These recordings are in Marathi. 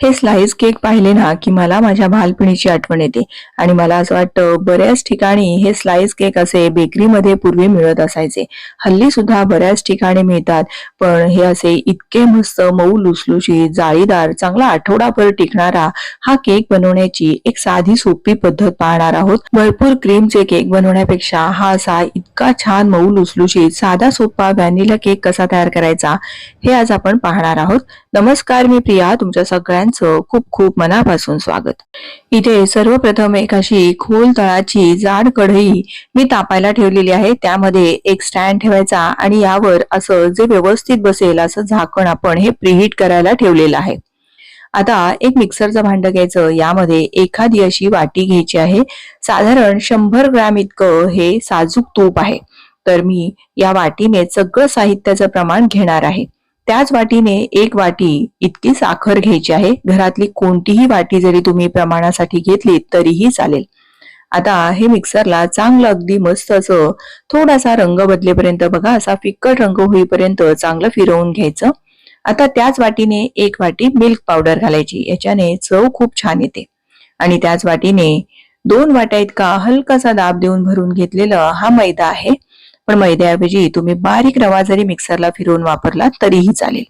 हे स्लाइस केक पाहिले ना की मला माझ्या बालपणीची आठवण येते आणि मला असं वाटतं बऱ्याच ठिकाणी हे स्लाइस केक असे बेकरीमध्ये पूर्वी मिळत असायचे. हल्ली सुद्धा बऱ्याच ठिकाणी मिळतात, पण हे असे इतके मस्त मऊ लुसलुशीत जाळीदार चांगला आठवडाभर टिकणारा हा केक बनवण्याची एक साधी सोपी पद्धत पाहणार आहोत. भरपूर क्रीमचे केक बनवण्यापेक्षा हा असा इतका छान मऊ लुसलुशीत साधा सोपा व्हॅनिला केक कसा तयार करायचा हे आज आपण पाहणार आहोत. नमस्कार, मी प्रिया, तुमच्या सगळ्यांचं खूप खूप मनापासून स्वागत. इथे सर्वप्रथम एक अशी खोल तळाची जाड कढई मी तापायला ठेवलेली आहे. त्यामध्ये एक स्टँड ठेवायचा आणि यावर असं जे व्यवस्थित बसेल असं झाकण आपण हे प्रीहीट करायला ठेवलेलं आहे. आता एक मिक्सरचं भांड घ्यायचं, यामध्ये एखादी अशी वाटी घ्यायची आहे. साधारण 100 ग्रॅम इतकं हे साजूक तूप आहे. तर मी या वाटीने सगळं साहित्याचं प्रमाण घेणार आहे. त्याच वाटीने एक वाटी इतकी साखर घ्यायची आहे. घरातली कोणतीही वाटी जरी तुम्ही प्रमाणासाठी घेतली तरीही चालेल. आता हे मिक्सरला चांगलं अगदी मस्त असं थोडासा रंग बदलेपर्यंत, बघा असा फिक्कट रंग होईपर्यंत चांगलं फिरवून घ्यायचं. आता त्याच वाटीने एक वाटी मिल्क पावडर घालायची, याच्याने चव खूप छान येते. आणि त्याच वाटीने 2 वाट्या इतका हलकासा दाब देऊन भरून घेतलेला हा मैदा आहे. पण मैद्याऐवजी तुम्ही बारीक रवा जरी मिक्सरला फिरवून वापरला तरीही चालेल.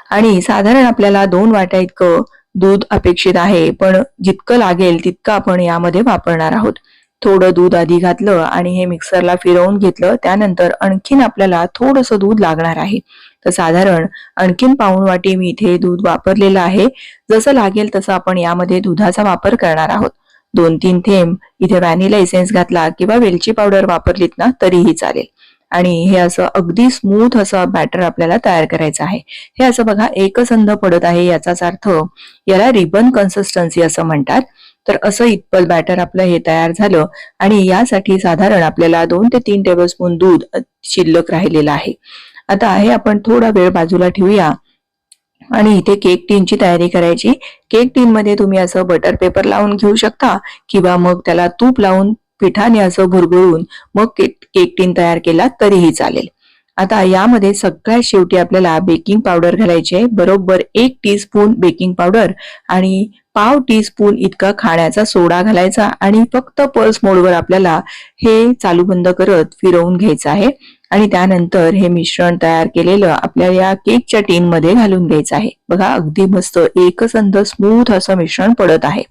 आणि साधारण आपल्याला 2 वाट्या इतकं दूध अपेक्षित आहे, पण जितकं लागेल तितकं आपण यामध्ये वापरणार आहोत. थोडं दूध आधी घातलं आणि हे मिक्सरला फिरवून घेतलं. त्यानंतर आणखीन आपल्याला थोडंसं दूध लागणार आहे. तर साधारण आणखीन पाऊण वाटी मी इथे दूध वापरलेलं आहे. जसं लागेल तसं आपण यामध्ये दुधाचा वापर करणार आहोत. 2-3 थेंब इथे व्हॅनिला एसेन्स घातला किंवा वेलची पावडर वापरलीत ना तरीही चालेल. आणि हे असं अगदी स्मूथ असं बॅटर आपल्याला तयार करायचं आहे. हे असं बघा एकसंध पडत आहे, याचाच अर्थ याला रिबन कन्सिस्टन्सी असं म्हणतात. तर असं इतपत बॅटर आपलं हे तयार झालं आणि यासाठी साधारण आपल्याला 2 ते 3 टेबलस्पून दूध शिल्लक राहिलेलं आहे. आता हे आपण थोडा वेळ बाजूला ठेवूया आणि इथे केक टीनची तयारी करायची. केक टीन मध्ये तुम्ही असं बटर पेपर लावून घेऊ शकता किंवा मग त्याला तूप लावून पिठाने असं भुरभुरून मग केक टीन तयार केला तरीही चालेल. आता यामध्ये सगळ्यात शेवटी आपल्याला बेकिंग पावडर घालायची आहे. बरोबर 1 टीस्पून बेकिंग पावडर आणि पाव टीस्पून इतका खाण्याचा सोडा घालायचा आणि फक्त पल्स मोडवर आपल्याला हे चालू बंद करत फिरवून घ्यायचं आहे. आणि त्यानंतर हे मिश्रण तयार केलेलं आपल्या या केकच्या टीन मध्ये घालून घ्यायचं आहे. बघा अगदी मस्त एकसंध स्मूथ असं मिश्रण पडत आहे.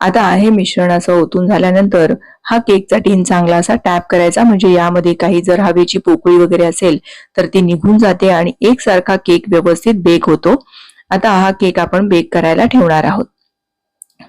आता हे मिश्रण असं ओतून झाल्यानंतर हा केकचा टीन चांगला असा टॅप करायचा, म्हणजे यामध्ये काही जर हवेची पोकळी वगैरे असेल तर ती निघून जाते आणि एकसारखा केक व्यवस्थित बेक होतो. आता हा केक आपण बेक करायला ठेवणार आहोत.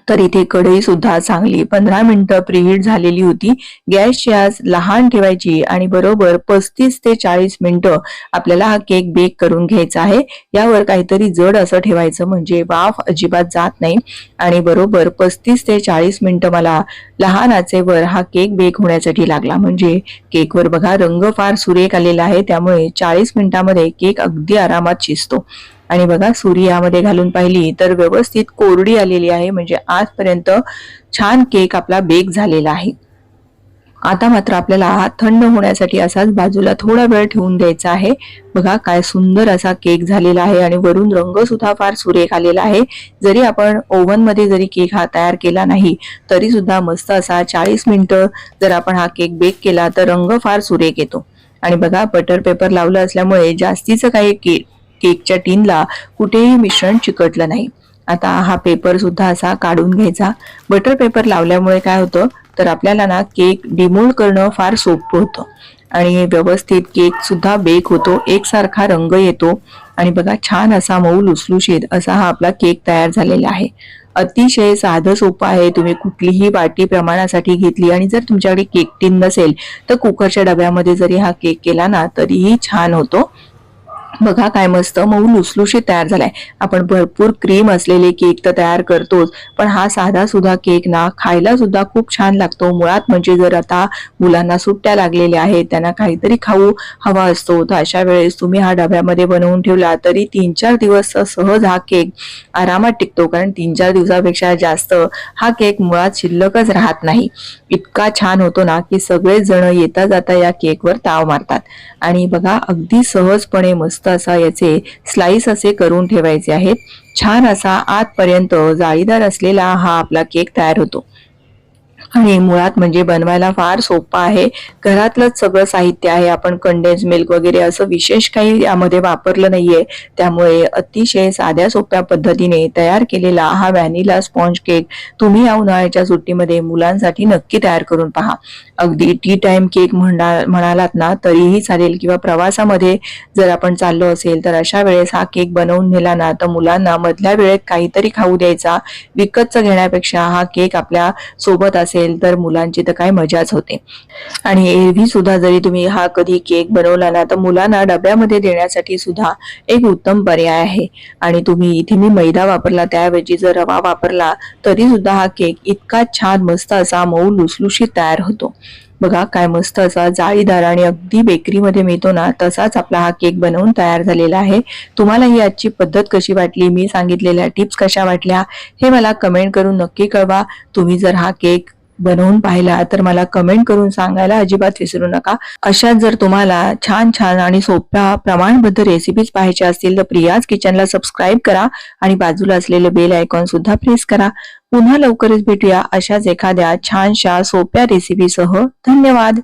तर इथे कढई सुद्धा चांगली 15 मिनिटं प्रीहीट झालेली होती. गॅसची आच लहान ठेवायची आणि बरोबर 35 ते 40 मिनिटं आपल्याला हा केक बेक करून घ्यायचा आहे. यावर काहीतरी जड असं ठेवायचं, म्हणजे वाफ अजिबात जात नाही. आणि बरोबर 35 ते 40 मिनिटं मला लहान आचेवर हा केक बेक होण्यासाठी लागला. म्हणजे केकवर बघा रंग फार सुरेख आलेला आहे, त्यामुळे 40 मिनिटांमध्ये केक अगदी आरामात शिजतो. आणि बघा सुरी यामध्ये घालून पाहिली तर व्यवस्थित कोरडी आलेली आहे, म्हणजे आजपर्यंत छान केक आपला बेक झालेला आहे. आता मात्र आपल्याला हा थंड होण्यासाठी असाच बाजूला थोडा वेळ ठेवून द्यायचा आहे. बघा काय सुंदर असा केक झालेला आहे आणि वरून रंग सुद्धा फार सुरेख आलेला आहे. जरी आपण ओव्हन मध्ये जरी केक हा तयार केला नाही तरी सुद्धा मस्त असा 40 मिनिटं जर आपण हा केक बेक केला तर रंग फार सुरेख येतो. आणि बघा बटर पेपर लावलं असल्यामुळे जास्तीचं काही केकच्या टीनला कुठेही मिश्रण चिकटलं नाही. आता हा पेपर सुद्धा असा काढून घ्यायचा. बटर पेपर लावल्यामुळे काय होतं तर आपल्याला ना केक डिमोल्ड करणं फार सोपं होतं आणि व्यवस्थित केक सुद्धा बेक होतो, एकसारखा रंग येतो. आणि बघा छान असा मऊ लुसलुशीत असा हा आपला केक तयार झालेला आहे. अतिशय साधं सोपं आहे. तुम्ही कुठलीही वाटी प्रमाणासाठी घेतली आणि जर तुमच्याकडे केक टीन नसेल तर कुकरच्या डब्यामध्ये जरी हा केक केला ना तरीही छान होतो. बघा काय मस्त मऊ लुसलुशीत तयार झालाय. आपण भरपूर क्रीम असलेले केक तर तयार करतोच, पण हा साधा सुद्धा केक ना खायला सुद्धा खूप छान लागतो. मुळात म्हणजे जर आता मुलांना सुट्ट्या लागलेल्या आहेत, त्यांना काहीतरी खाऊ हवा असतो, तर अशा वेळेस तुम्ही हा डब्यामध्ये बनवून ठेवला तरी 3-4 दिवस सहज हा केक आरामात टिकतो. कारण 3-4 दिवसापेक्षा जास्त हा केक मुळात शिल्लकच राहत नाही. इतका छान होतो ना की सगळेच जण येता जाता या केकवर ताव मारतात. आणि बघा अगदी सहजपणे मस्त असा याचे स्लाइस असे करून ठेवायचे आहेत. छान असा आतपर्यंत जाळीदार असलेला हा आपला केक तयार होतो आणि मुळात म्हणजे बनवायला फार सोपा आहे. घरातलंच सगळं साहित्य आहे. आपण कंडेन्स मिल्क वगैरे असं विशेष काही यामध्ये वापरलं नाहीये. त्यामुळे अतिशय साध्या सोप्या पद्धतीने तयार केलेला हा व्हॅनिला स्पॉन्ज केक तुम्ही या उन्हाळ्याच्या सुट्टीमध्ये मुलांसाठी नक्की तयार करून पहा. अगदी टी टाइम केक म्हणालात ना तरीही चालेल, किंवा प्रवासामध्ये जर आपण चाललो असेल तर अशा वेळेस हा केक बनवून नेला ना तर मुलांना मधल्या वेळेत काहीतरी खाऊ द्यायचा, विकतचं घेण्यापेक्षा हा केक आपल्या सोबत असेल तर मुलांची तर काय मजाच होते. आणि एरवी सुद्धा जरी तुम्ही हा कधी केक बनवला ना तर मुलांना डब्यामध्ये देण्यासाठी सुद्धा एक उत्तम पर्याय आहे. आणि तुम्ही इथे मी मैदा वापरला त्याऐवजी जर रवा वापरला तरी सुद्धा हा केक इतका छान मस्त असा मऊ लुसलुशीत तयार होतो. बघा काय मस्त असा जाळीदार आणि अगदी बेकरीमध्ये मिळतो ना तसाच आपला हा केक बनवून तयार झालेला आहे. तुम्हाला ही आजची पद्धत कशी वाटली, मी सांगितलेल्या टिप्स कशा वाटल्या हे मला कमेंट करून नक्की कळवा. तुम्ही जर हा केक बनवून पाहिला तर मला कमेंट करून सांगायला अजिबात विसरू नका. अशाच जर तुम्हाला छान छान आणि सोप्या प्रमाणबद्ध रेसिपीज पाहायच्या असतील तर प्रियाज किचनला सबस्क्राईब करा आणि बाजूला असलेले बेल आयकॉन सुद्धा प्रेस करा. पुन्हा लवकरच भेटूया अशाच एखाद्या छानशा सोप्या रेसिपीसह. धन्यवाद.